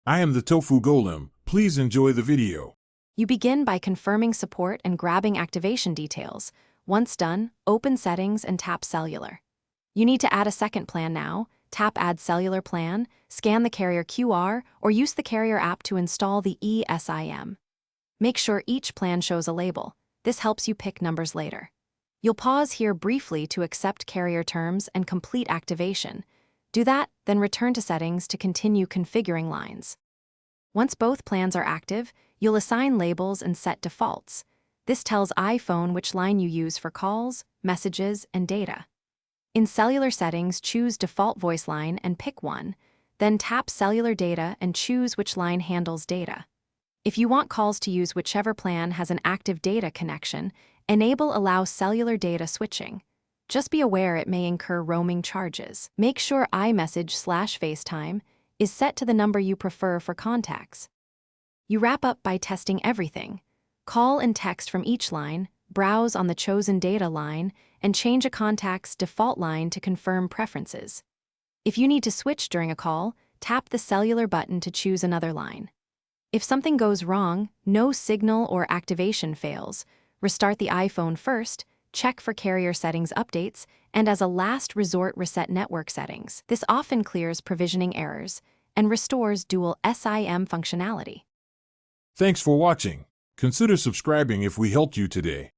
I am the Tofu Golem. Please enjoy the video. You begin by confirming support and grabbing activation details. Once done, open Settings and tap Cellular. You need to add a second plan now. Tap Add Cellular Plan, scan the carrier QR, or use the carrier app to install the eSIM. Make sure each plan shows a label. This helps you pick numbers later. You'll pause here briefly to accept carrier terms and complete activation. Do that, then return to Settings to continue configuring lines. Once both plans are active, you'll assign labels and set defaults. This tells iPhone which line you use for calls, messages, and data. In Cellular Settings, choose Default Voice Line and pick one, then tap Cellular Data and choose which line handles data. If you want calls to use whichever plan has an active data connection, enable Allow Cellular Data Switching. Just be aware it may incur roaming charges. Make sure iMessage/FaceTime is set to the number you prefer for contacts. You wrap up by testing everything. Call and text from each line, browse on the chosen data line, and change a contact's default line to confirm preferences. If you need to switch during a call, tap the cellular button to choose another line. If something goes wrong, no signal or activation fails, restart the iPhone first, check for carrier settings updates, and as a last resort reset network settings. This often clears provisioning errors and restores dual SIM functionality. Thanks for watching. Consider subscribing if we helped you today.